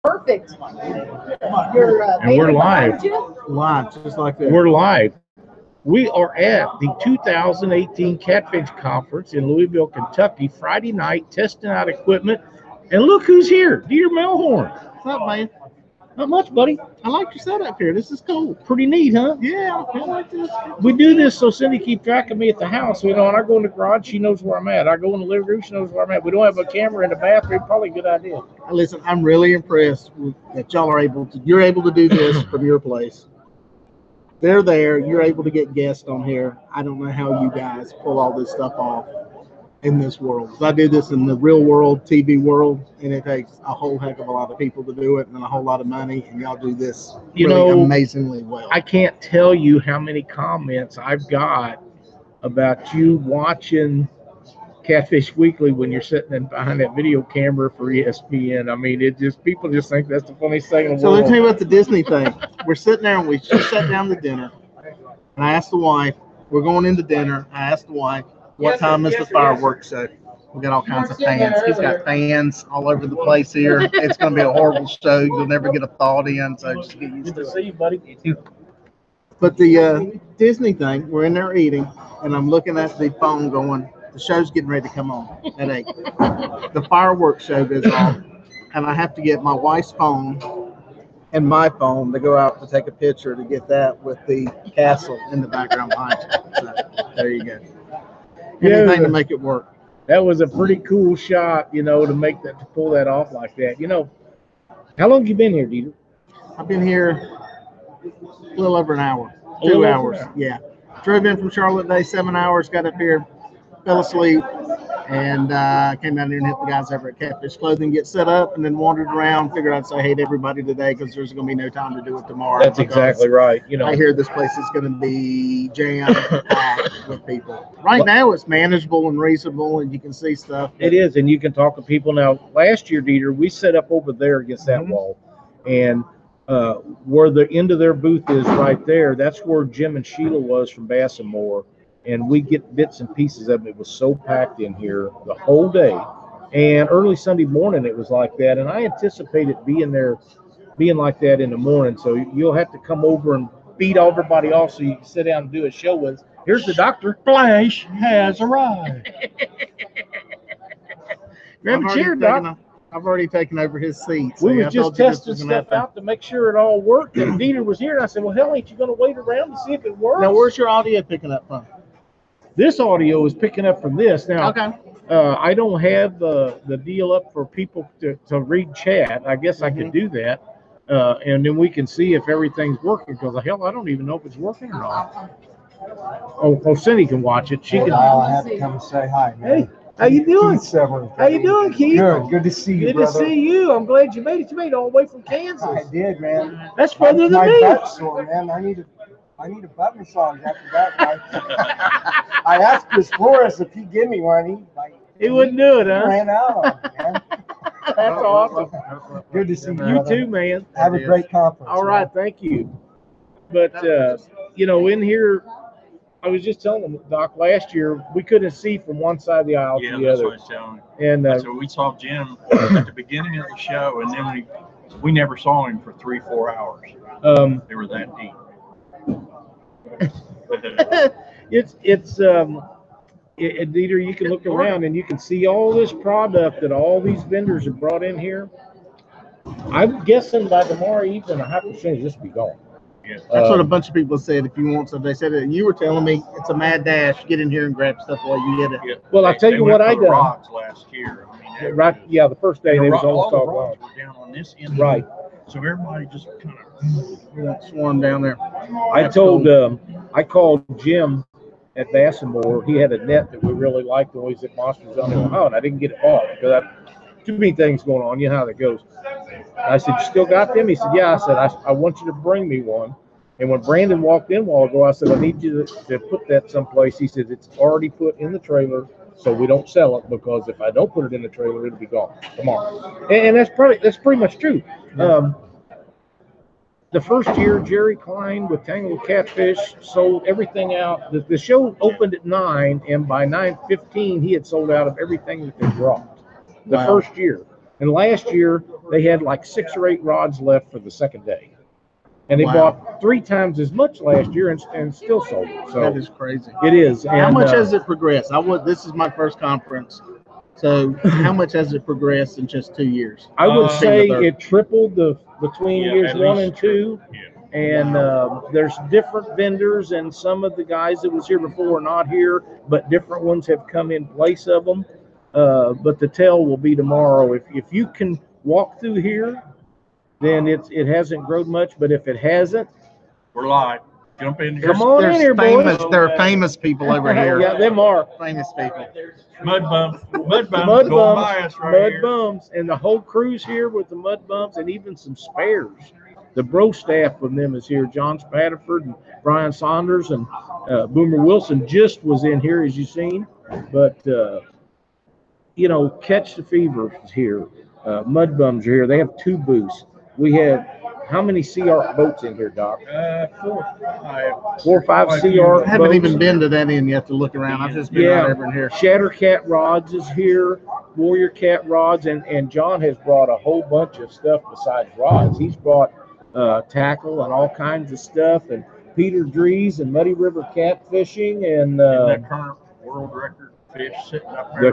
Perfect. Your And we're live. Live, just like that. We're live. We are at the 2018 Catfish Conference in Louisville, Kentucky, Friday night, testing out equipment. And look who's here, Dieter Melhorn. What's up, man? Not much, buddy. I like your setup here. This is cool. Pretty neat, huh? Yeah, I like this. We do this so Cindy keep track of me at the house. You know, when I go in the garage, she knows where I'm at. I go in the living room, she knows where I'm at. We don't have a camera in the bathroom. Probably a good idea. Listen, I'm really impressed that y'all are you're able to do this from your place. They're there. You're able to get guests on here. I don't know how you guys pull all this stuff off in this world. I do this in the real world, TV world, and it takes a whole heck of a lot of people to do it and a whole lot of money, and y'all do this amazingly well. I can't tell you how many comments I've got about you watching Catfish Weekly when you're sitting in behind that video camera for ESPN. I mean, people just think that's the funniest thing in the So world. let me tell you about the Disney thing. We're sitting there, and we just sat down to dinner, and I asked the wife, we're going into dinner, I asked the wife, what time is the fireworks show? We got all kinds of fans. He's got fans all over the place here. It's going to be a horrible show. You'll never get a thought in, so just get used Good to to see it. you, buddy. But the Disney thing, we're in there eating, and I'm looking at the phone going, the show's getting ready to come on at 8. The fireworks show goes on, and I have to get my wife's phone and my phone to go out to take a picture to get that with the castle in the background behind you. So, there you go. Anything to make it work. That was a pretty cool shot, to pull that off like that. How long have you been here, Dieter? I've been here a little over an hour, A little 2 over hours. an hour. Yeah. Drove in from Charlotte today, 7 hours, got up here, fell asleep, and came down here and hit the guys over at Catfish Clothing, get set up, and then wandered around, figured I'd say hey to everybody today because there's going to be no time to do it tomorrow. That's exactly right. I hear this place is going to be jam-packed with people. Right now, it's manageable and reasonable, and you can see stuff. It is, and you can talk to people. Now, last year, Dieter, we set up over there against that wall, and where the end of their booth is right there, that's where Jim and Sheila was from Bass & Moore, and we get bits and pieces of it. It was so packed in here the whole day, and early Sunday morning it was like that, and I anticipated being like that in the morning, so you'll have to come over and beat everybody off so you can sit down and do a show with us. Here's the doctor. Flash has arrived. Grab a chair, Doc. I've already taken over his seat. We were just testing stuff out to make sure it all worked, and Dieter was here, and I said, well, hell, ain't you going to wait around to see if it works? Now, where's your audio picking up from? This audio is picking up from this. Now, Okay. I don't have the deal up for people to read chat. I guess I could do that, and then we can see if everything's working, because, hell, I don't even know if it's working or not. Oh, Cindy can watch it. She can. I had to come and say hi, man. Hey, how you doing? Keith How you doing, Keith? Good to see you, Good brother. to see you. I'm glad you made it. You made it all the way from Kansas. I did, man. That's further than my me. butt's sore, man. I need a butt massage after that. I asked Chris Flores if he'd give me one. He wouldn't do it, huh? Ran out on me, man. That's awesome. Good to see you. You brother. too, man. Have a great conference. All right, thank you. But, in here, I was just telling them, Doc, last year we couldn't see from one side of the aisle to the that's other. what I was telling you. And So we saw Jim at the beginning of the show, and then we never saw him for 3-4 hours. They were that deep. Dieter, you can look around and you can see all this product that all these vendors have brought in here. I'm guessing by tomorrow evening, a high percentage of this will be gone. That's what a bunch of people said. If you want something, they said it. You were telling me it's a mad dash. Get in here and grab stuff while you get it. Yeah. Well, I'll tell you what I done. done. Rods last year. I mean, Right? Yeah, the first day they was all almost the all rods gone. were down on this end. Right. So everybody just kind of Swarm down there. I called Jim at Bass & Moore. He had a net that we really liked when we was at Monsters on Ohio, and I didn't get it bought because too many things going on. You know how that goes. I said, you still got them? He said, yeah. I said, I want you to bring me one. And when Brandon walked in a while ago, I said, I need you to put that someplace. He said, it's already put in the trailer, so we don't sell it, because if I don't put it in the trailer, it'll be gone tomorrow. And that's pretty much true. The first year, Jerry Klein with Tangled Catfish sold everything out. The show opened at 9, and by 9:15, he had sold out of everything that they brought. The first year. And last year, they had like 6 or 8 rods left for the second day. And they Wow. bought 3 times as much last year and still sold it. So That is crazy. it is. How And, much has it progressed? This is my first conference. So how much has it progressed in just 2 years? I would say Between the it tripled between Yeah, years at 1 least and 2. Yeah. And there's different vendors, and some of the guys that was here before are not here, but different ones have come in place of them. But the tell will be tomorrow. If you can walk through here, then it hasn't grown much. But if it hasn't, We're live. Jump in here. Come on in here, boys. There are famous people over here. yeah, them are Famous people. Mud bumps. Mud bumps. mud Going bums, by us right mud here. bums, and the whole crew's here with the mud bumps, and even some spares. The bro staff from them is here. John Spatterford and Brian Saunders and Boomer Wilson just was in here, as you've seen. But Catch the Fever is here. Mud bums are here. They have 2 booths. We have how many CR boats in here, Doc? 4 or 5. 4 or 5 I CR haven't boats. even been to that end yet to look around. I've just been right over in here. Shatter Cat Rods is here. Warrior Cat Rods, and John has brought a whole bunch of stuff besides rods. He's brought tackle and all kinds of stuff, and Peter Drees and Muddy River Catfishing, and The current world record fish sitting up there.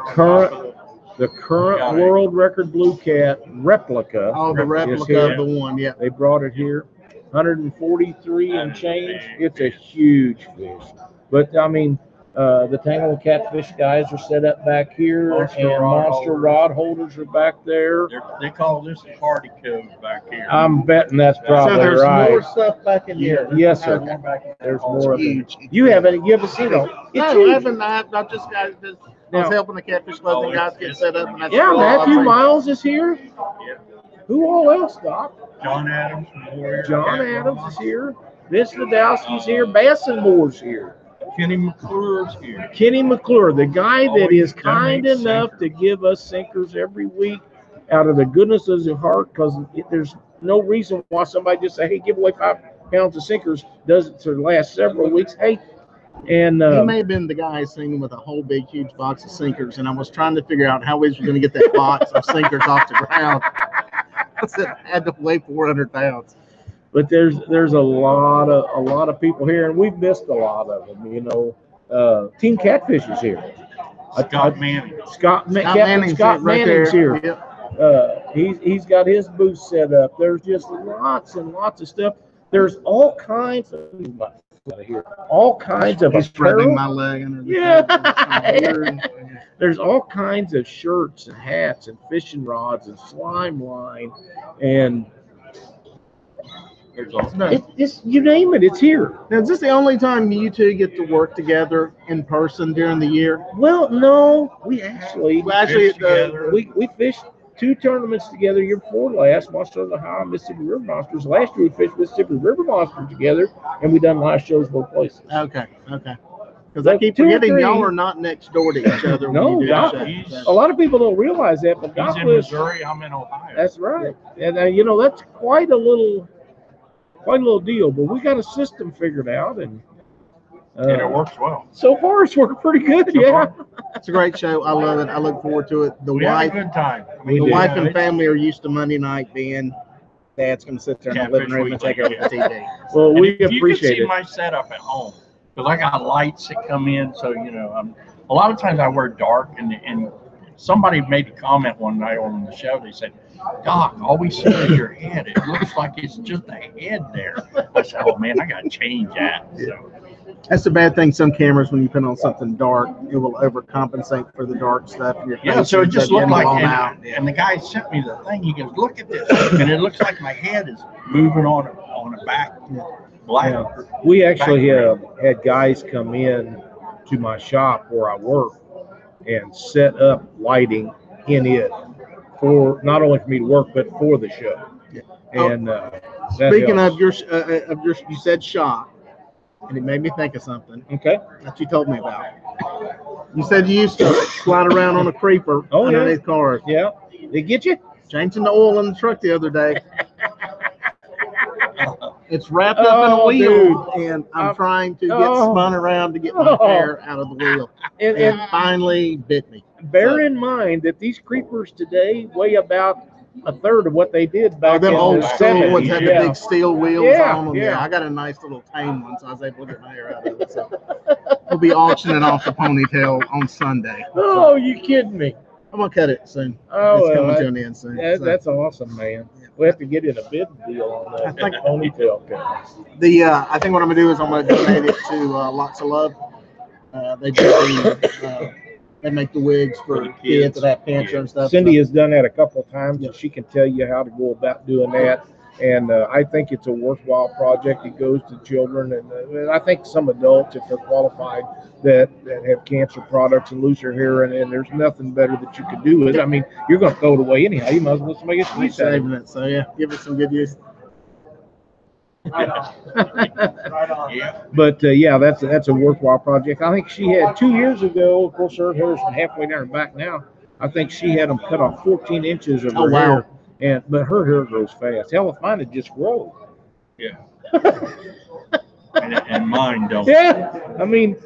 the current world record blue cat replica. Oh, the is replica here. of the one, yeah. They brought it here, 143 and change. It's a huge fish. But I mean, the Tangle Catfish guys are set up back here, and Monster Rod Holders are back there. They call this a party cove back here. I'm betting that's So probably there's right. more stuff back in here. Yes, sir. More back in there. There's more of it. Huge. You haven't seen them? It's No, I huge. haven't. I've just got this. I was Now- helping the Catfish Club guys get set up. And that's Yeah, all Matthew I've Miles is here. Yeah. Who all else, Doc? John Adams from Warrior. John Cat Adams Rods. is here. Vince Nadowski's here. Basson Moore's here. Kenny McClure's here. Kenny McClure, the guy that Always is kind donates enough sinkers. to give us sinkers every week out of the goodness of his heart, because there's no reason why somebody just say, hey, give away 5 pounds of sinkers, does it for the last several weeks. Hey, and He may have been the guy singing with a whole big, huge box of sinkers, and I was trying to figure out how we were going to get that box of sinkers off the ground. I said I had to weigh 400 pounds. but there's a lot of people here, and we've missed a lot of them. Team Catfish is here. Scott Manning. Scott Manning's here. Yep. He's got his booth set up. There's just lots and lots of stuff. There's all kinds of He's threading apparel. my leg under the Yeah. table. There's all kinds of shirts and hats and fishing rods and slime line, and There's all. it's you name it, it's here. Now, is this the only time you two get to work together in person during the year? Well, no, we actually Actually, Fish together. we fished 2 tournaments together year before last, Monster of the Ohio and Mississippi River Monsters. Last year we fished Mississippi River Monsters together, and we done live shows both places. Okay. Because I keep 2 or forgetting 3. y'all are not next door to each other. No, when you do Doc- shows. he's- A lot of people don't realize that, but He's Doc in was, Missouri. I'm in Ohio. that's right. And that's quite a little deal, but we got a system figured out, and and it works well. so far it's worked pretty good. So Yeah. far, It's a great show. I love it. I look forward to it. The we have wife, a good time. I We mean, do. the wife and it's- family are used to Monday night being Dad's going to sit there in the living room and take over the TV. Well, And we if you can appreciate see it. my setup at home, because I got lights that come in, so a lot of times I wear dark, and somebody made a comment one night on the show. They said, "Doc, all we see is your head. It looks like it's just a head there." I said, "Oh man, I got to change that." So, That's the bad thing. Some cameras, when you put on something dark, it will overcompensate for the dark stuff. In your yeah, face so it and just you looked get like, blown out. and the guy sent me the thing. He goes, "Look at this," and it looks like my head is moving on a back black. Yeah. We actually had guys come in to my shop where I work and set up lighting in it for not only for me to work, but for the show. Yeah. And Speaking of your, you said shop, and it made me think of something okay, that you told me about. You said you used to slide around on a creeper Oh, yeah. underneath cars. yeah, they get you. Changing the oil in the truck the other day. It's wrapped up in a Oh, wheel, and I'm I'm- trying to get oh. spun around to get my Oh. hair out of the wheel. And And finally bit me. bear in mind that these creepers today weigh about a third of what they did Oh, back them in old the school ones 70s. had Yeah. the big steel wheels Yeah, on them. yeah. Yeah, I got a nice little tame one, so I was able to get my hair out of it. So we'll be auctioning off the ponytail on Sunday. Oh, you kidding me? I'm gonna cut it soon. Oh, It's coming well, to an end soon. Yeah, So, that's awesome, man. We have to get in a bid deal on I that think- ponytail cut. I think what I'm gonna do is I'm gonna donate it to Lots of Love. They do they make the wigs for the kids kids. that have cancer and stuff. Cindy so. has done that a couple of times, Yeah. and she can tell you how to go about doing that. And I think it's a worthwhile project. It goes to children, and I think some adults, if they're qualified, that have cancer products and lose their hair, and there's nothing better that you could do with it. I mean, you're going to throw it away anyhow. You might as well make it We're use out of saving it. So yeah, give it some good use. Right on. Yeah. But yeah, that's a worthwhile project. I think she had 2 years ago. Of course, her hair's halfway down her back now. I think she had them cut off 14 inches of her Oh, wow. hair, but her hair grows fast. Hell, if mine had just grown. Yeah. and mine don't. Yeah, I mean,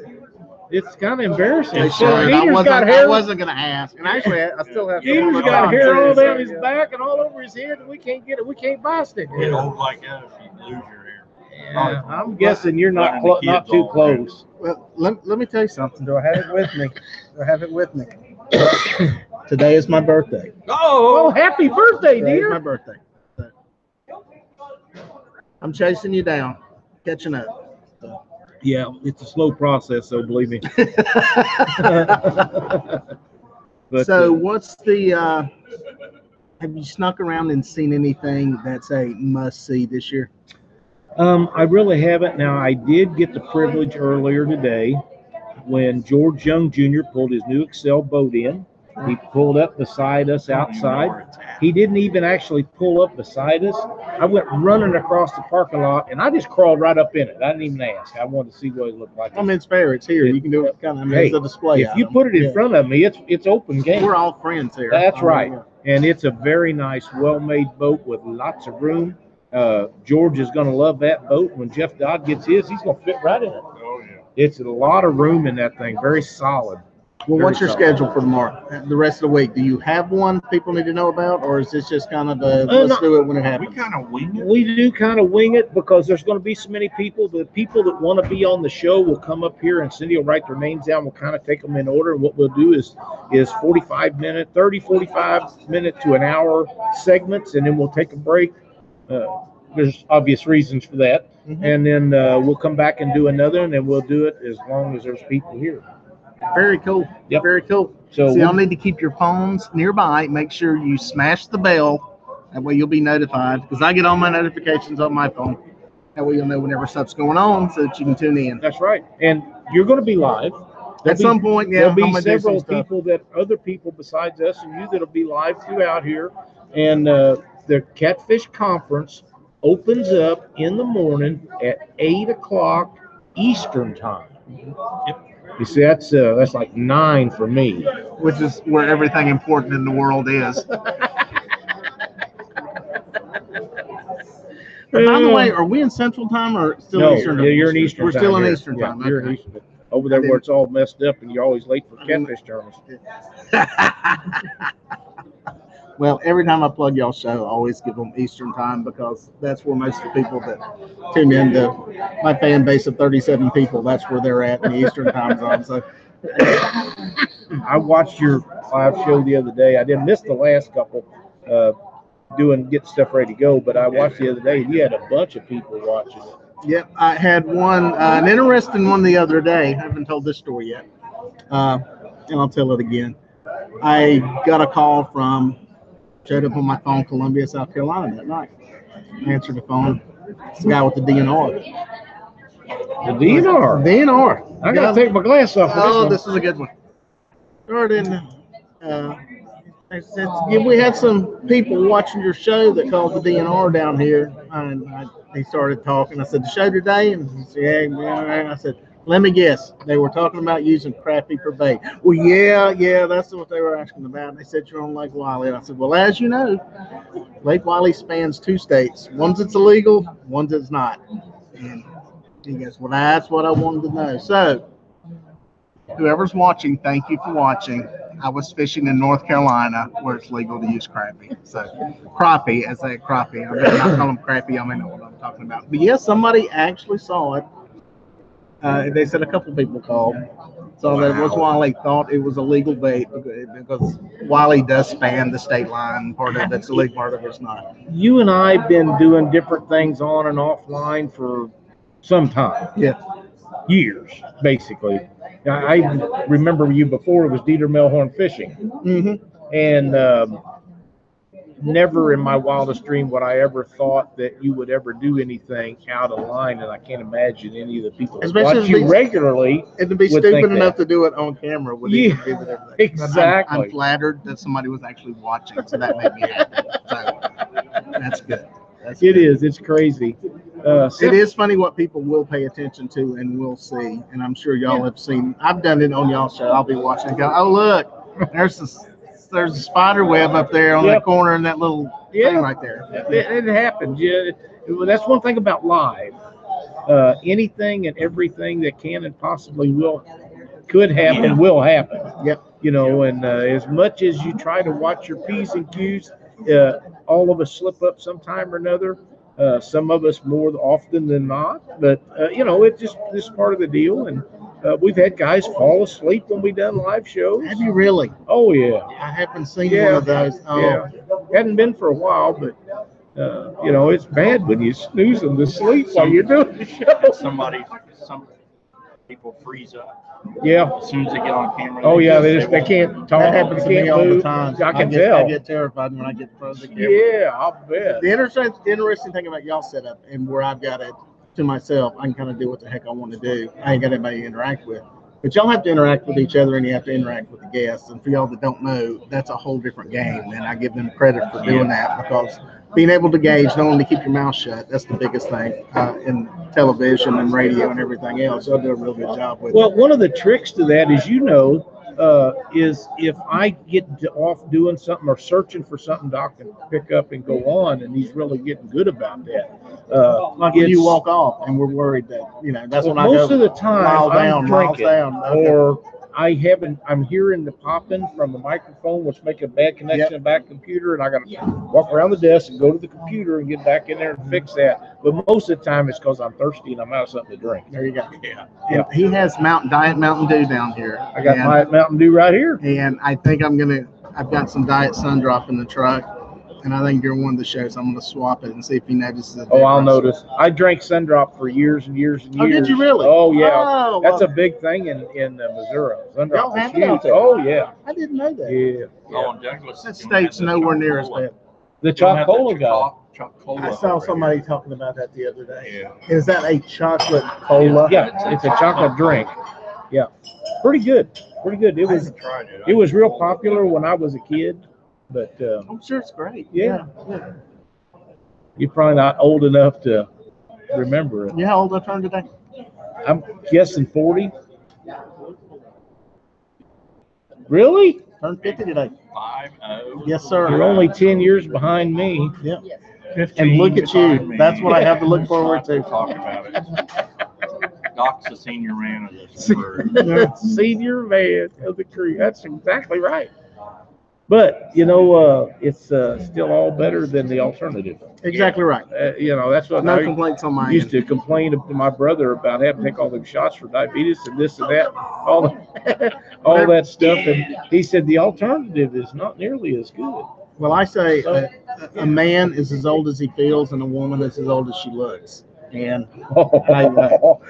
it's kind of embarrassing. They So should. Peter's got hair. I wasn't gonna ask, and actually, I still have. some on Peter's my got arm, hair too, all so, down his yeah. back and all over his head, and we can't get it. We can't buy stick Get hair. old like us, you lose your hair. Yeah, I'm guessing you're not Learning the not kids too all close. Well, let me tell you something. Do I have it with me? Do I have it with me? Today is my birthday. Oh, happy birthday, Today is my dear! birthday. So, I'm chasing you down, catching up. So. Yeah, it's a slow process, so believe me. But, So what's the? Have you snuck around and seen anything that's a must see this year? I really haven't. Now, I did get the privilege earlier today when George Young Jr. pulled his new Excel boat in. He pulled up beside us outside. He didn't even actually pull up beside us. I went running across the parking lot, and I just crawled right up in it. I didn't even ask. I wanted to see what it looked like. I mean, it's fair. It's here. You can do it kind of. I mean, Hey, it's a display. if you item. put it in Yeah. front of me, it's open game. We're all friends here. That's I mean, right. yeah. And it's a very nice, well-made boat with lots of room. George is going to love that boat. When Jeff Dodd gets his, he's going to fit right in it. Oh, yeah. It's a lot of room in that thing. Very solid. Well, Very what's your solid. schedule for tomorrow? The rest of the week? Do you have one people need to know about, or is this just kind of a no. let's do it when it We happens? kind of wing it. We do kind of wing it because there's going to be so many people. The people that want to be on the show will come up here, and Cindy will write their names down. We'll kind of take them in order. And what we'll do is 45 minute to an hour segments, and then we'll take a break. There's obvious reasons for that. Mhm. And then we'll come back and do another, and then we'll do it as long as there's people here. Very cool. Yep. Very cool. So So y'all need to keep your phones nearby. Make sure you smash the bell. That way you'll be notified. Because I get all my notifications on my phone. That way you'll know whenever stuff's going on, so that you can tune in. that's right. And you're going to be live. At some point, yeah, There'll I'm be gonna do some several stuff. people other people besides us and you that'll be live throughout here. And the Catfish Conference opens up in the morning at 8 o'clock Eastern time. Yep. You see, that's like 9 for me. Which is where everything important in the world is. And by the way, are we in Central Time or still No, Eastern? yeah, you're in Eastern We're time. still in here. Eastern Yeah, Time. you're in Okay. Eastern. Over there where it's all messed up and you're always late for catfish tournaments. Well, every time I plug y'all's show, I always give them Eastern Time because that's where most of the people that tune in to my fan base of 37 people, that's where they're at in the Eastern Time zone. So I watched your live show the other day. I didn't miss the last couple, getting stuff ready to go, but I watched the other day. You had a bunch of people watching it. Yep, I had one, an interesting one the other day. I haven't told this story yet, and I'll tell it again. I got a call showed up on my phone, Columbia, South Carolina that night. I answered the phone. It's the guy with the DNR. The DNR. DNR. I got to take my glass off. Oh, For this this is a good one. Started I said, yeah, we had some people watching your show that called the DNR down here. And he started talking. I said, the show today? And he said, yeah. I said, let me guess. They were talking about using crappie for bait. Well, yeah, that's what they were asking about. And they said, you're on Lake Wiley. And I said, well, as you know, Lake Wiley spans 2 states. One's it's illegal, one's it's not. And he goes, well, that's what I wanted to know. So, whoever's watching, thank you for watching. I was fishing in North Carolina where it's legal to use crappie. So crappie, as I say crappie, I better not call them crappie. I may know what I'm talking about. But yes, somebody actually saw it. They said a couple people called. So that was Wally thought it was a legal bait because Wally does span the state line. Part of it's illegal, part of it's not. You and I have been doing different things on and offline for some time. Yeah. Years, basically. I remember you before it was Dieter Melhorn Fishing. Mm-hmm. And never in my wildest dream would I ever thought that you would ever do anything out of line, and I can't imagine any of the people that watch you regularly. And to be would stupid think enough that. to do it on camera would Yeah, even be with everything. exactly. I'm flattered that somebody was actually watching, so that made me happy. So that's good. That's It good. is. It's crazy. It is funny what people will pay attention to and will see, and I'm sure y'all have seen. I've done it on y'all's show. I'll be watching and go, "Oh look, there's a spider web up there on that corner and that little thing right there." It happens. Yeah, that's one thing about live. Anything and everything that can and possibly could happen will happen. Yep. You know, and as much as you try to watch your P's and Q's, all of us slip up sometime or another. Some of us more often than not, but you know, it's just this part of the deal. And we've had guys fall asleep when we done live shows. Have you really? Oh yeah. I haven't seen one of those. Oh. Yeah, hadn't been for a while, but you know, it's bad when you snooze them to sleep while you're doing the show. Some people freeze up. Yeah. As soon as they get on camera. Oh yeah, they can't talk. That happens to they me can't all move. the time. I can tell. I get terrified when I get in front of the camera. Yeah, I'll bet. The interesting thing about y'all setup and where I've got it to myself, I can kind of do what the heck I want to do. I ain't got anybody to interact with. But y'all have to interact with each other and you have to interact with the guests. And for y'all that don't know, that's a whole different game. And I give them credit for doing that because being able to gauge, not only to keep your mouth shut, that's the biggest thing in television and radio and everything else. Y'all do a real good job with it. Well, one of the tricks to that, as you know, is if I get off doing something or searching for something Doc can pick up and go on, and he's really getting good about that. Like when you walk off and we're worried that, you know, that's when I go most of the time I'm drinking, or I'm hearing the popping from the microphone, which make a bad connection in the back computer, and I got to walk around the desk and go to the computer and get back in there and fix that. But most of the time it's because I'm thirsty and I'm out of something to drink. There you go. Yeah. And he has Diet Mountain Dew down here. I got my Mountain Dew right here. And I think I've got some Diet Sun Drop in the truck. And I think during one of the shows, I'm going to swap it and see if he notices a difference. Oh, I'll notice. I drank Sundrop for years and years and years. Oh, did you really? Oh, yeah. Oh, that's a big thing in Missouri. Sundrop Y'all is have it huge. out there? Oh, yeah. I didn't know that. Yeah. Oh, and Douglas. That state's nowhere near as bad. The Chocola guy. I saw somebody talking about that the other day. Yeah. Is that a chocolate cola? Yeah, it's a chocolate drink. Yeah. Pretty good. Pretty good. It was real popular when I was a kid. But I'm sure it's great. Yeah. You're probably not old enough to remember it. You how old I turned today? I'm guessing 40. Really? Turned 50 today. 50. Yes, sir. You're only 10 years behind me. Yeah. And look at you. That's what I have to look forward to. Talk about it. Doc's the senior man of this crew. Senior man of the crew. That's exactly right. But, you know, it's still all better than the alternative. Exactly right. You know, that's what No complaints on my used end. to complain to my brother about having to take all them shots for diabetes and this and that, all that stuff. And he said the alternative is not nearly as good. Well, I say a man is as old as he feels and a woman is as old as she looks. And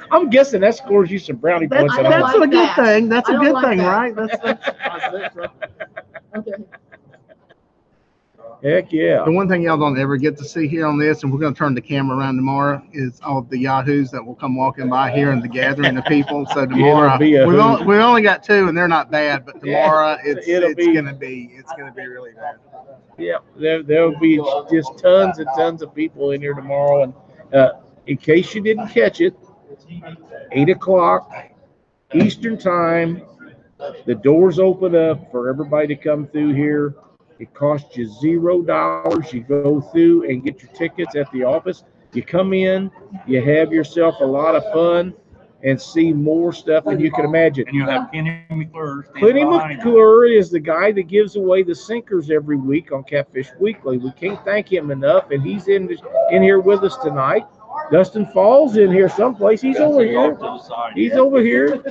I'm guessing that scores you some brownie points. That's a good thing. That's a good thing, right? That's Okay. Heck yeah. The one thing y'all don't ever get to see here on this, and we're going to turn the camera around tomorrow, is all of the yahoos that will come walking by here and the gathering of people. So tomorrow, we've only got two, and they're not bad. But tomorrow, it's going to be really bad. Yeah, there'll be just tons and tons of people in here tomorrow. And in case you didn't catch it, 8 o'clock Eastern time. The doors open up for everybody to come through here. It costs you $0. You go through and get your tickets at the office. You come in, you have yourself a lot of fun, and see more stuff than you can imagine. And you have Kenny McClure. Kenny McClure is the guy that gives away the sinkers every week on Catfish Weekly. We can't thank him enough, and he's in here with us tonight. Dustin Falls in here someplace. He's over here. He's over here.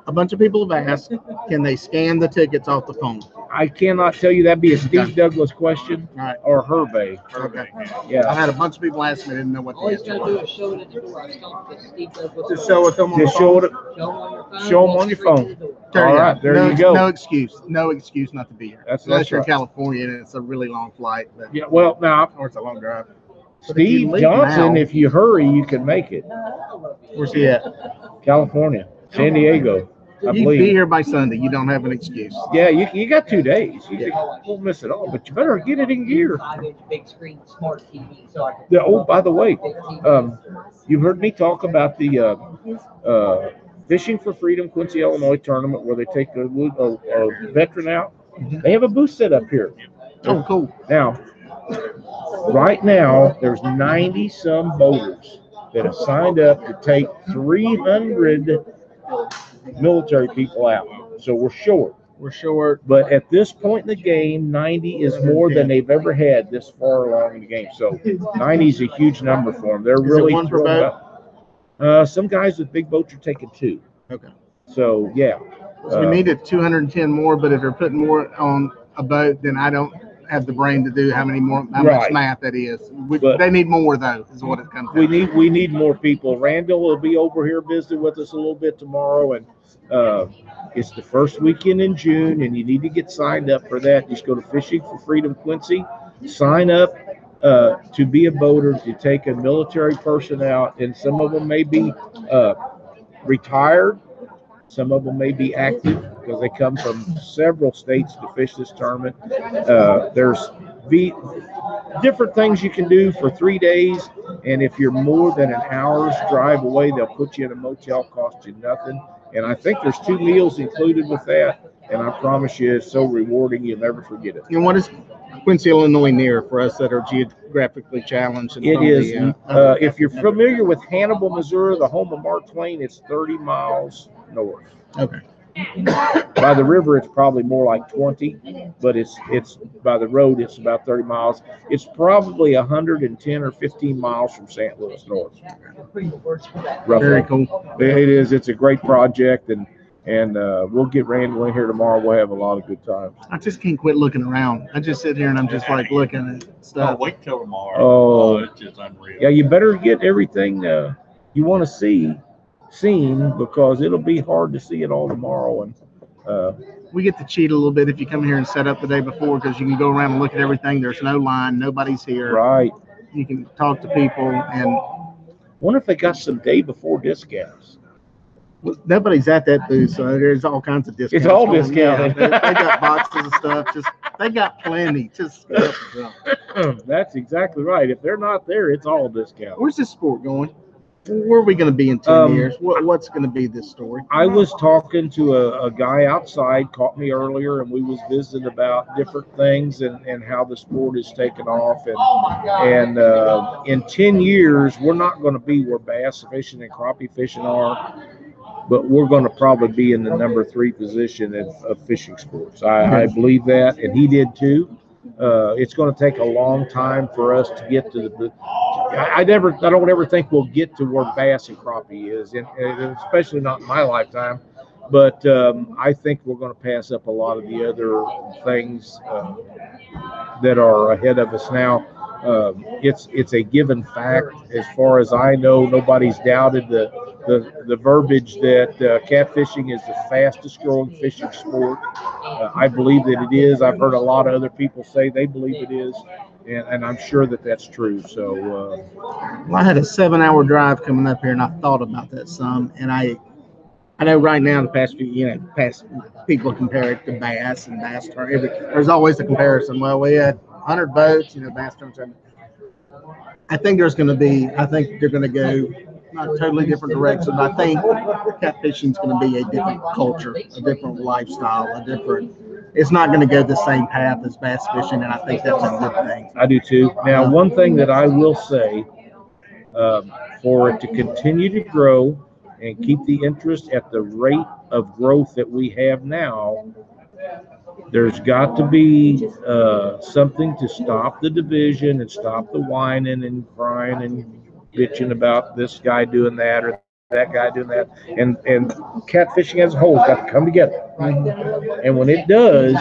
A bunch of people have asked, can they scan the tickets off the phone? I cannot tell you. That'd be a Steve Douglas question Right. or Hervey. Okay. I Yeah. had a bunch of people ask me, didn't know what All the he's answer got to do was. is show it at the door. I stopped at Steve Douglas. Just show it to them on the Just show phone. it. Show 'em on your phone. Show 'em walk on your straight to phone. the door. All right, there no, you go. No excuse. No excuse not to be here. That's Unless you're in right. California and it's a really long flight. But, Yeah. Well, now or it's a long drive. But if you Steve leave Johnson, now- if you hurry, you can make it. Where's he at? California, San Diego, I You can be believe. here by Sunday. You don't have an excuse. Yeah, you got 2 days. You won't miss it all, but you better get it in gear. 5-inch big screen smart TV, so I can. Yeah, oh, by the way, you've heard me talk about the Fishing for Freedom Quincy, Illinois tournament where they take a veteran out. They have a booth set up here. Oh, cool. Now, right now, there's 90 some boaters that have signed up to take 300 military people out. So we're short. We're short. But at this point in the game, 90 is more than they've ever had this far along in the game. So 90 is a huge number for them. They're Is it really one per thrilled boat? about- some guys with big boats are taking 2. Okay. So yeah, So we needed 210 more, but if you're putting more on a boat, then I don't have the brain to do how much Right. math that is. But- They need more though, is what it comes we down to. need more people. Randall will be over here visiting with us a little bit tomorrow, and it's the first weekend in June, and you need to get signed up for that. Just go to Fishing for Freedom Quincy, sign up to be a boater, to take a military person out, and some of them may be retired, some of them may be active because they come from several states to fish this tournament. There's different things you can do for 3 days, and if you're more than an hour's drive away, they'll put you in a motel, cost you nothing. And I think there's 2 meals included with that, and I promise you it's so rewarding you'll never forget it. And what is Quincy, Illinois near for us that are geographically challenged? And It from is, the, if you're familiar with Hannibal, Missouri, the home of Mark Twain, it's 30 miles north. okay. By the river, it's probably more like 20, but it's by the road, it's about 30 miles. It's probably 110 or 15 miles from St. Louis north. Roughly. Very cool. It is. It's a great project, and we'll get Randall in here tomorrow. We'll have a lot of good times. I just can't quit looking around. I just sit here and I'm just like looking at Oh, stuff. wait till tomorrow. Oh. It's just unreal. Yeah, you better get everything you want to see seen, because it'll be hard to see it all tomorrow. And We get to cheat a little bit if you come here and set up the day before, because you can go around and look at everything. There's no line. Nobody's here. right, You can talk to people, and wonder if they got some day before discounts. nobody's at that booth, so there's all kinds of discounts. It's all going on. discounted. Yeah, they got boxes of stuff. They got plenty. Just help us out. That's exactly right. If they're not there, it's all discounted. Where's this sport going? Where are we going to be in 10 years? Um, What's going to be this story? I was talking to a guy outside, caught me earlier, and we was visiting about different things and how the sport is taking off. And in 10 years, we're not going to be where bass fishing and crappie fishing are, but we're going to probably be in the number 3 position of fishing sports. I believe that, and he did too. It's going to take a long time for us to get to the. I don't ever think we'll get to where bass and crappie is, and especially not in my lifetime. But I think we're going to pass up a lot of the other things that are ahead of us now. It's a given fact. As far as I know, nobody's doubted the verbiage that catfishing is the fastest growing fishing sport. I believe that it is. I've heard a lot of other people say they believe it is, and I'm sure that that's true. So Well, I had a 7-hour drive coming up here, and I thought about that some. And I know right now, the past few, past people compare it to bass and bass tournament. There's always a comparison. Well, we had 100 boats, bass tournament. I think they're going to go not a totally different direction. I think catfishing is going to be a different culture, a different lifestyle, it's not going to go the same path as bass fishing, and I think that's a good thing. I do too. Now, one thing that I will say, for it to continue to grow and keep the interest at the rate of growth that we have now, there's got to be something to stop the division and stop the whining and crying and bitching about this guy doing that or that guy doing that. And catfishing as a whole has got to come together. And when it does,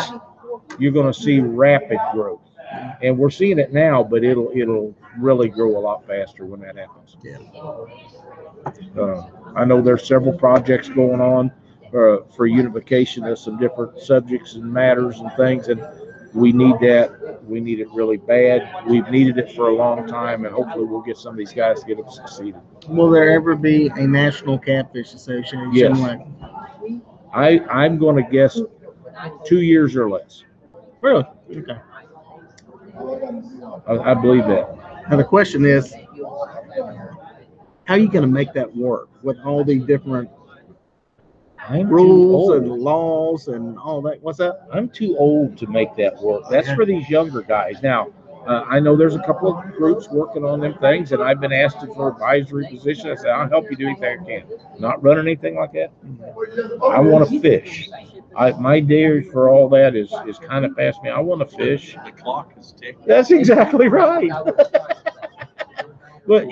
you're going to see rapid growth. And we're seeing it now, but it'll really grow a lot faster when that happens. Yeah. I know there's several projects going on for unification of some different subjects and matters and things, and we need that. We need it really bad. We've needed it for a long time, and hopefully we'll get some of these guys to get them succeeded. Will there ever be a National Catfish Association? Yes. Like, I'm going to guess 2 years or less. really? Okay. I believe that. Now the question is, how are you going to make that work with all the different I'm rules too and old. laws and all that? What's that? I'm too old to make that work. That's for these younger guys. Now, I know there's a couple of groups working on them things, and I've been asked for advisory position. I said, I'll help you do anything I can. Not running anything like that. I want to fish. My day for all that is kind of past me. I want to fish. The clock is ticking. That's exactly right. But,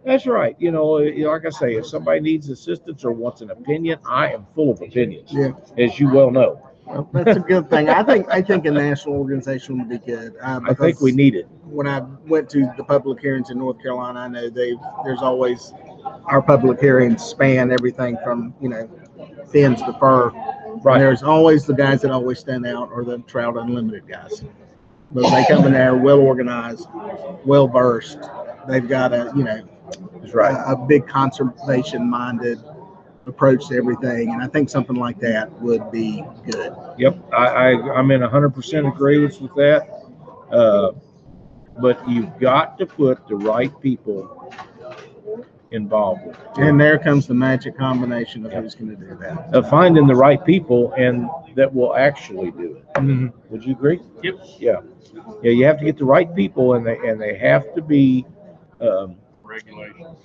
that's right. Like I say, if somebody needs assistance or wants an opinion, I am full of opinions, Yeah. as you well know. Well, that's a good thing. I think a national organization would be good. I think we need it. When I went to the public hearings in North Carolina, I know there's always our public hearings span everything from fins to fur. Right. And there's always the guys that always stand out are the Trout Unlimited guys. But they come in there well organized, well versed. They've got That's right. a big conservation minded approach to everything, and I think something like that would be good. Yep, I'm in 100% agreement with that. But you've got to put the right people involved with it. And there comes the magic combination of who's going to do that. Finding the right people and that will actually do it. Would you agree? Yep. Yeah. You have to get the right people, and they have to be. Regulations.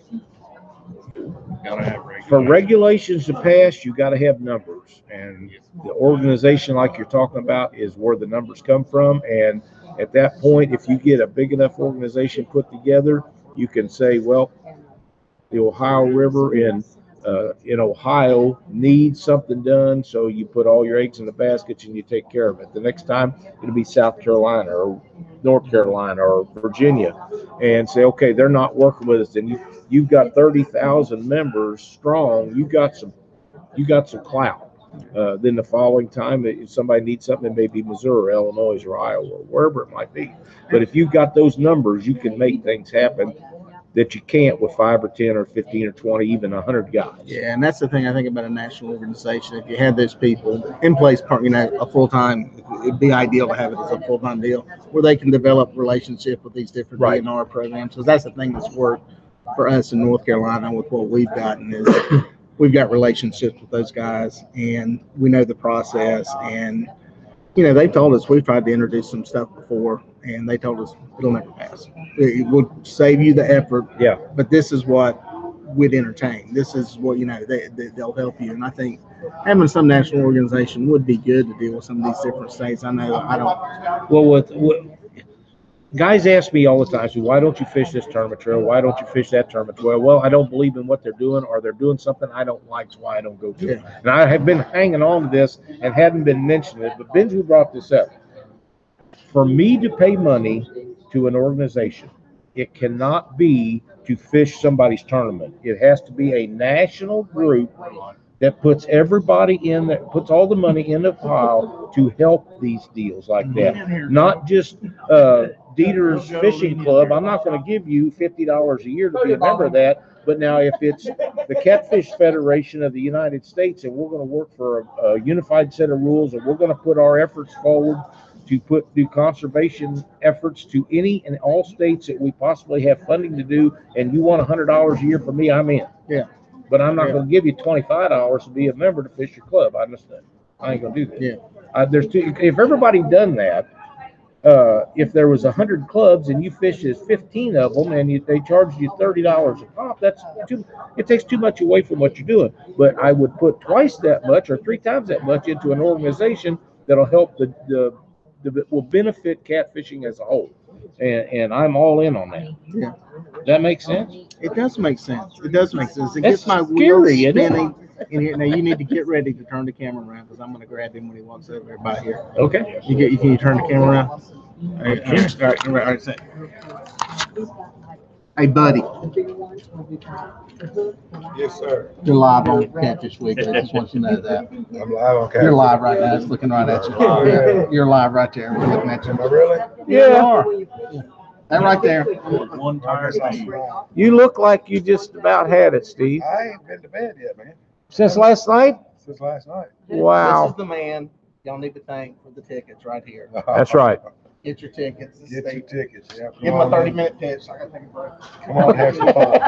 Gotta have regulations. For regulations to pass, you got to have numbers, and the organization like you're talking about is where the numbers come from. And at that point, if you get a big enough organization put together, you can say, well, the Ohio River in Ohio needs something done, so you put all your eggs in the basket and you take care of it. The next time it'll be South Carolina or North Carolina or Virginia, and say, okay, they're not working with us, and you've got 30,000 members strong. You got some clout. Then the following time, if somebody needs something, it may be Missouri, Illinois, or Iowa, or wherever it might be. But if you've got those numbers, you can make things happen that you can't with 5 or 10 or 15 or 20, even 100 guys. Yeah, and that's the thing I think about a national organization. If you had those people in place, a full-time, it'd be ideal to have it as a full-time deal where they can develop relationship with these different Right. DNR programs. So that's the thing that's worked for us in North Carolina with what we've gotten is we've got relationships with those guys, and we know the process. And they've told us, we've tried to introduce some stuff before, and they told us it'll never pass. It would save you the effort. Yeah. But this is what we'd entertain. This is what, they'll help you. And I think having some national organization would be good to deal with some of these different states. I know I don't. Well, with guys ask me all the time, so why don't you fish this tournament trail? Why don't you fish that tournament trail? Well, I don't believe in what they're doing, or they're doing something I don't like, so why I don't go to it. And I have been hanging on to this and hadn't been mentioning it, but Benji brought this up. For me to pay money to an organization, it cannot be to fish somebody's tournament. It has to be a national group that puts everybody in, that puts all the money in the pile to help these deals like that. Not just Dieter's Fishing Club. I'm not going to give you $50 a year to be a member of that. But now if it's the Catfish Federation of the United States, and we're going to work for a unified set of rules, and we're going to put our efforts forward to do conservation efforts to any and all states that we possibly have funding to do, and you want $100 a year from me, I'm in. Yeah. But I'm not going to give you $25 to be a member to fish your club. I ain't going to do that. Yeah. If everybody done that, if there was 100 clubs and you fished 15 of them and they charged you $30 a pop, that's too. It takes too much away from what you're doing. But I would put twice that much or 3 times that much into an organization that'll help that will benefit catfishing as a whole. And I'm all in on that. Yeah. That makes sense? It does make sense. It does make sense. It It's gets my scary, wheels isn't it? spinning in here. Now you need to get ready to turn the camera around because I'm going to grab him when he walks over by here. Okay. Can you turn the camera around? All right. Hey, buddy. Yes, sir. You're live on Catfish Weekly. I just want you to know that. I'm live on camera. You're live right now. It's looking right at you. Yeah. You're live right there. We're looking at you. Am I really? You are. That right there. One tire speed. You look like you just about had it, Steve. I ain't been to bed yet, man. Since last night? Since last night. This Wow. is the man. Y'all need to thank for the tickets right here. That's right. Get your tickets. Get your tickets. Yeah, come Give him a on 30-minute pitch. I got to take a break. Come on, have some fun.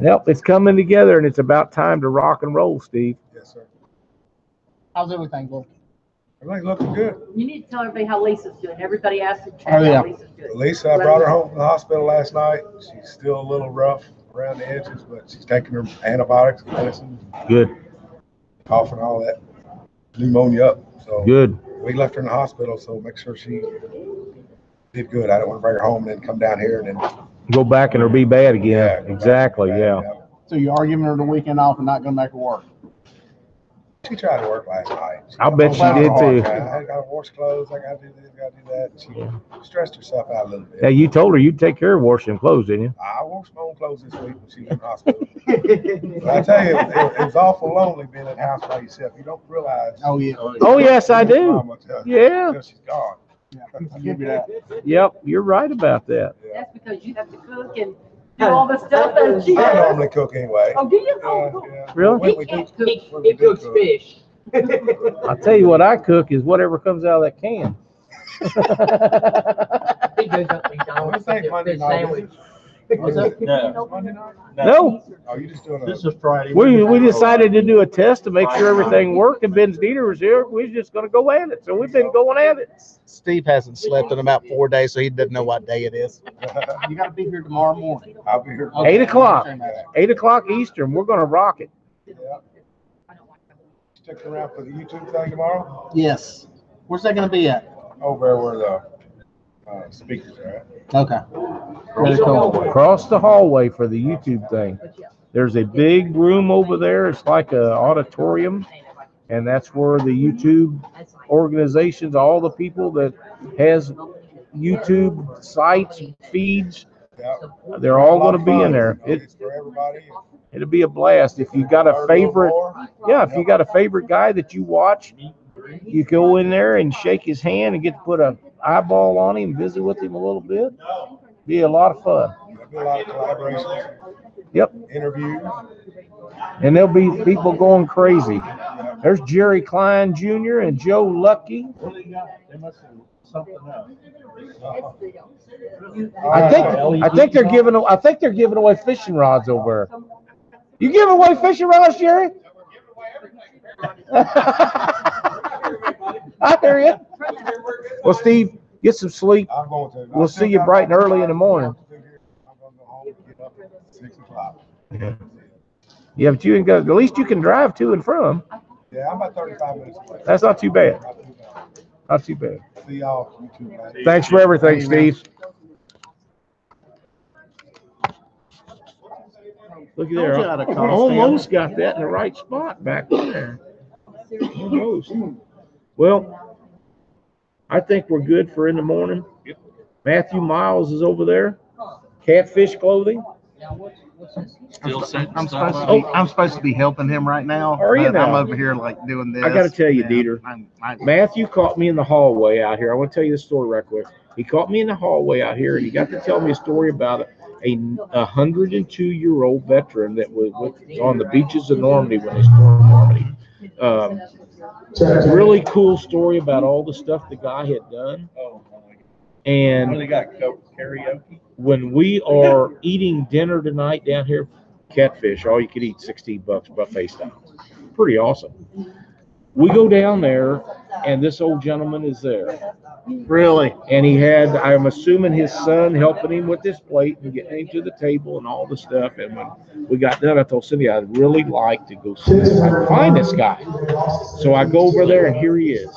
Yep, it's coming together, and it's about time to rock and roll, Steve. Yes, sir. How's everything going? Everything's looking good. You need to tell everybody how Lisa's doing. Everybody asked in Oh, chat yeah. how Lisa's doing. Lisa, I brought her home from the hospital last night. She's still a little rough around the edges, but she's taking her antibiotics and medicine, Good, coughing, all that pneumonia up. So good. we left her in the hospital, so make sure she did good. I don't want to bring her home and then come down here and then. Go back and it'll be bad again. Yeah, go back Exactly, and yeah. back. So you are giving her the weekend off and not going back to work? She tried to work last night. I'll bet she I did too. got to wash clothes. I got to do this, got to do that. She stressed herself out a little bit. Now, you told her you'd take care of washing clothes, didn't you? I washed my own clothes this week when she was in the hospital. But I tell you, it was awful lonely being at the house by yourself. You don't realize. Oh, yeah. Oh, yes, I do. Mama tell you, Yeah. until she's gone. I'll give you that. Yep, you're right about that. Yeah. That's because you have to cook and do all the stuff that she I does. normally cook anyway. Oh, do you? Yeah, Oh, cool. yeah. Really? When He we do- can't cook, when he we do cooks cook. fish. I'll tell you what I cook is whatever comes out of that can. He goes up to McDonald's What do you and think gets Monday fish night sandwich. Was it? No. Monday night? No, Oh, you just doing a. This is Friday. we decided to do a test to make sure everything worked, and Ben Dieter was here. We was just going to go at it, so we've been going at it. Steve hasn't slept in about 4 days, so he doesn't know what day it is. You got to be here tomorrow morning. I'll be here. 8 o'clock. 8 o'clock Eastern. We're going to rock it. Yeah. Stick around for the YouTube thing tomorrow. Yes. Where's that going to be at? Over there where the speakers are at. Okay. Really cool. Across the hallway for the YouTube thing. There's a big room over there. It's like a auditorium, and that's where the YouTube organizations, all the people that has YouTube sites, feeds, Yeah. they're all going to be in there. It's for everybody. It'll be a blast. If you got a favorite, yeah, if you got a favorite guy that you watch, you go in there and shake his hand and get to put an eyeball on him, visit with him a little bit. Be a lot of fun. There'll be a lot of collaborations. Yep. Interviews. And there'll be people going crazy. There's Jerry Klein Jr. and Joe Lucky. They must have something else. I think they're giving away fishing rods over there. You giving away fishing rods, Jerry? I hear you. Well, Steve, get some sleep. I'm going to. We'll see you bright and early in the morning. I'm going to go home and get up at 6 o'clock. Yeah, but you can go. At least you can drive to and from. Yeah, I'm about 35 minutes away. That's not too bad. Not too bad. Not too bad. See y'all on YouTube, man. Thanks for everything, Steve. Look at there. Told you I'd have I called almost got that in the right spot back there. Almost. Well, I think we're good for in the morning. Matthew Miles is over there. Catfish Clothing. Still setting I'm stuff supposed up. to be, I'm supposed to be helping him right now. Are you but I'm now? over here like doing this. I gotta tell you, Yeah, Dieter. I Matthew caught me in the hallway out here. I want to tell you this story right quick. He caught me in the hallway out here, and he got to tell me a story about a 102-year-old veteran that was on the beaches of Normandy when they stormed Normandy. Really cool story about all the stuff the guy had done. Oh, And they got karaoke. when we are eating dinner tonight down here, Catfish, all you could eat, $16 buffet style. Pretty awesome. We go down there, and this old gentleman is there. Really? And he had, I'm assuming, his son helping him with his plate and getting him to the table and all the stuff. And when we got done, I told Cindy I'd really like to go see this guy, find this guy. So I go over there, and here he is.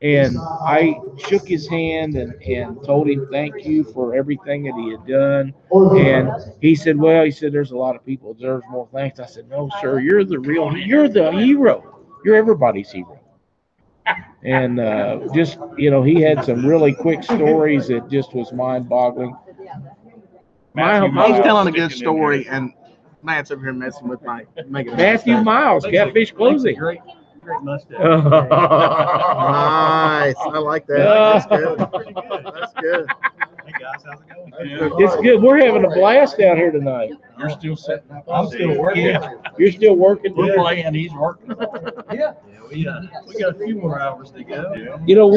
And I shook his hand and told him thank you for everything that he had done. And he said, well, he said, there's a lot of people that deserve more thanks. I said, no, sir, you're the hero. You're everybody's hero. And just, you know, he had some really quick stories that just was mind-boggling. He's telling a good story, and Matt's over here messing with my making a Matthew mistake. Miles, Catfish Closing. Great mustache. Nice. I like that. That's good. That's good. Hey guys, how's it going? It's good. We're having a blast down here tonight. You're still setting up. I'm still working. Yeah. You're still working. We're playing, he's working. Yeah, we got a few more hours to go. You know,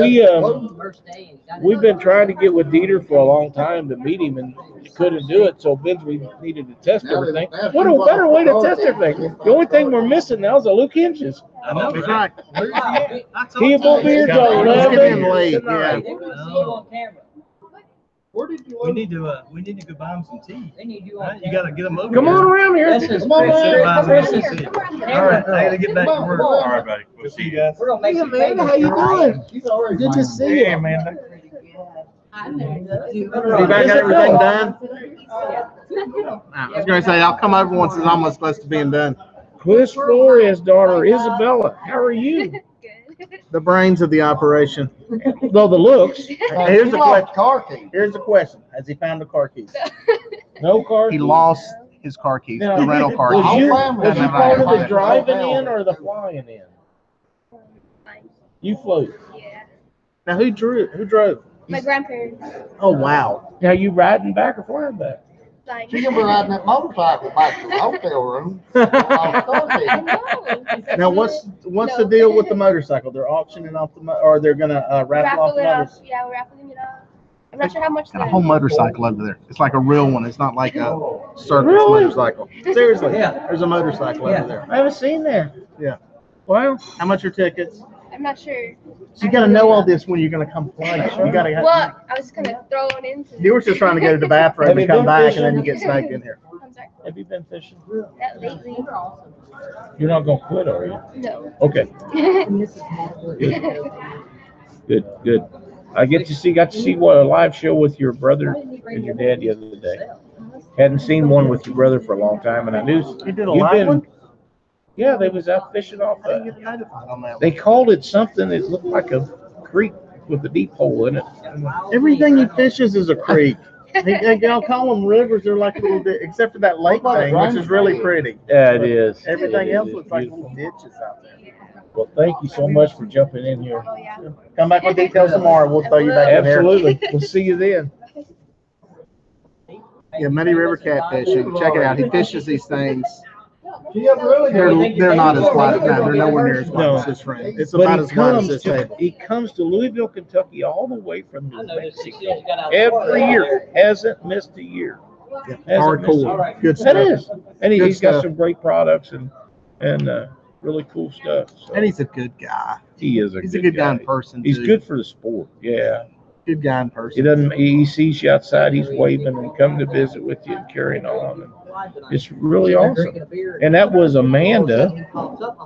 we've been trying to get with Dieter for a long time to meet him, and couldn't do it. So Vince, we needed to test everything. What a better way to test everything. The only thing we're missing now is the Luke Hinges. I know, That's right? right. He will be here till Let's get him 11 late. tonight. Yeah. We need to go buy him some tea. Right? You gotta get them over. Come on around here. Come on around. All right, I gotta get back to work. All right, buddy. We'll see you guys. Hey, man, how you doing? Good to see Hey, you. Amanda. Everybody got everything done? I was going to say, I'll come over once it's almost close to being done. Chris Flores' daughter, Isabella. How are you? The brains of the operation. Though the looks, Here's the question. Here's the question. Has he found the car keys? no car. He lost his car keys, the rental car Was keys. you part of the driving in or the flying in? You flew. Yeah. Now, who drove? My grandparents. Oh, wow. Now you riding back or flying back? Like, She can be riding that motorcycle back to the hotel room. I know. Now, what's the deal with the motorcycle? They're auctioning off or they're going to raffle off Raffle the it off. motorcycle? Yeah, we're raffling it off. I'm not sure how much. Got a whole motorcycle over there. It's like a real one. It's not like a circus Really? motorcycle. Seriously, Yeah. there's a motorcycle over there. I haven't seen that. Yeah. Well, How much are tickets? I'm not sure. So you got to know all this when you're going to come play. You got to. Well, I was kind of thrown into. You were just trying to go to the bathroom Have and you come been back, and then fishing? you get snaked in here. I'm sorry. have you been fishing? Not lately. You're not gonna quit, are you? No. Okay. Good. I got to see what a live show with your brother and your dad the other day. Hadn't seen one with your brother for a long time, and I knew You did a you've live been. one? Yeah, they was out fishing off. I didn't get notified on that They one. called it something that looked like a creek with a deep hole in it. Everything he fishes is a creek. Y'all call them rivers. They're like little, except for that lake thing, which is really pretty. Yeah, it is. Everything It else is looks like beautiful. little ditches out there. Well, thank you so much for jumping in here. Oh yeah. Come back with details tomorrow. We'll throw you back in here. Absolutely. We'll see you then. Yeah, Muddy River catfishing. Check it out. He fishes these things. Really They're not as wide. No, they're nowhere near as wide No. as this ring. It's But about as wide as this table. he comes to Louisville, Kentucky, all the way from New Mexico every year. Hasn't missed a year. Hasn't missed a year. Hardcore. Good That stuff. is, and Good he's got stuff. some great products and really cool stuff. So And he's a good guy. he is He's a good guy in person. He's too. good for the sport. Yeah, Good guy in he person. doesn't. He sees you outside, he's waving and coming to visit with you and carrying on. And it's really awesome. And that was Amanda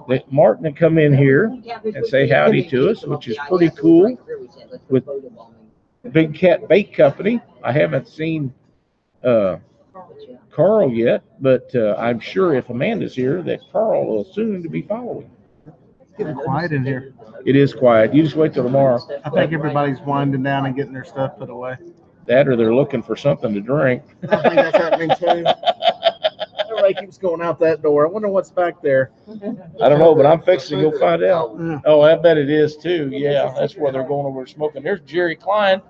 that Martin had come in here and say howdy to us, which is pretty cool. With Big Cat Bait Company. I haven't seen Carl yet, but I'm sure if Amanda's here, that Carl will soon to be following. It's getting quiet in here. It is quiet. You just wait till tomorrow. I think everybody's winding down and getting their stuff put away. That or they're looking for something to drink. I think that's happening too. Everybody keeps going out that door. I wonder what's back there. I don't know, but I'm fixing to go find out. Yeah. Oh, I bet it is too. Yeah, that's where they're going over smoking. There's Jerry Klein,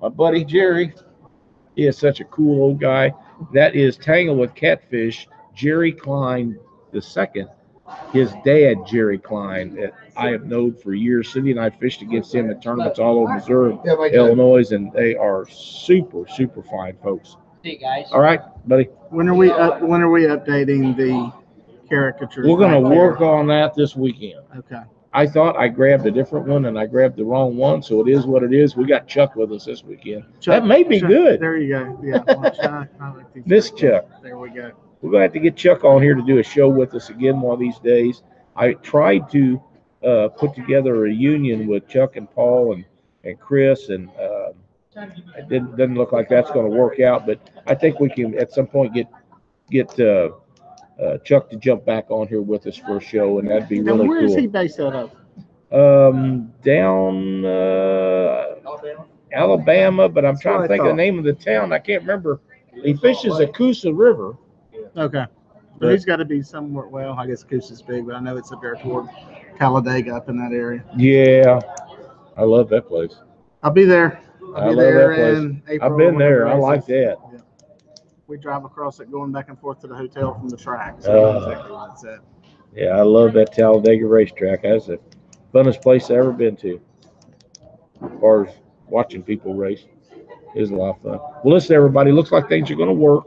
my buddy Jerry. He is such a cool old guy. That is Tangled with Catfish, Jerry Klein II. His dad, Jerry Klein, that I have known for years. Cindy and I fished against him in tournaments all over Missouri, Illinois, and they are super, super fine folks. See you guys. All right, buddy. When are we updating the caricatures. We're gonna back there. work on that this weekend. Okay. I thought I grabbed a different one and I grabbed the wrong one, so it is what it is. We got Chuck with us this weekend. That may be Chuck, good. There you go. Yeah. Well, Chuck, I like these This guys. Chuck. There we go. We're gonna have to get Chuck on here to do a show with us again one of these days. I tried to put together a reunion with Chuck and Paul and Chris, and it doesn't look like that's going to work out. But I think we can at some point get Chuck to jump back on here with us for a show, and that'd be really And where is he cool. based out of? Down Alabama, but I'm That's trying what to I think of the thought. name of the town. I can't remember. He fishes the Coosa River. Okay. But But- he's got to be somewhere. Well, I guess Coosa's big, but I know it's up there toward Talladega, up in that area. Yeah, I love that place. I'll be there. I I'll be love there that place. in April. I've been there. I whenever like races. that. Yeah. We drive across it, going back and forth to the hotel from the track. So that's exactly what it's at. Yeah, I love that Talladega racetrack. That's the funnest place I've ever been to. As far as watching people race, it is a lot of fun. Well, listen, everybody. Looks like things are going to work.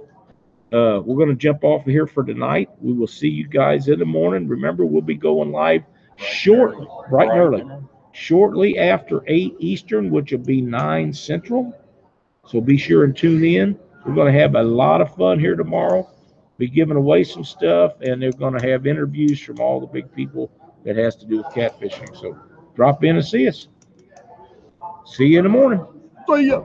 We're going to jump off of here for tonight. We will see you guys in the morning. Remember, we'll be going live shortly, bright and early, shortly after 8 Eastern, which will be 9 Central. So be sure and tune in. We're going to have a lot of fun here tomorrow. Be giving away some stuff, and they're going to have interviews from all the big people that has to do with catfishing. So drop in and see us. See you in the morning. See ya.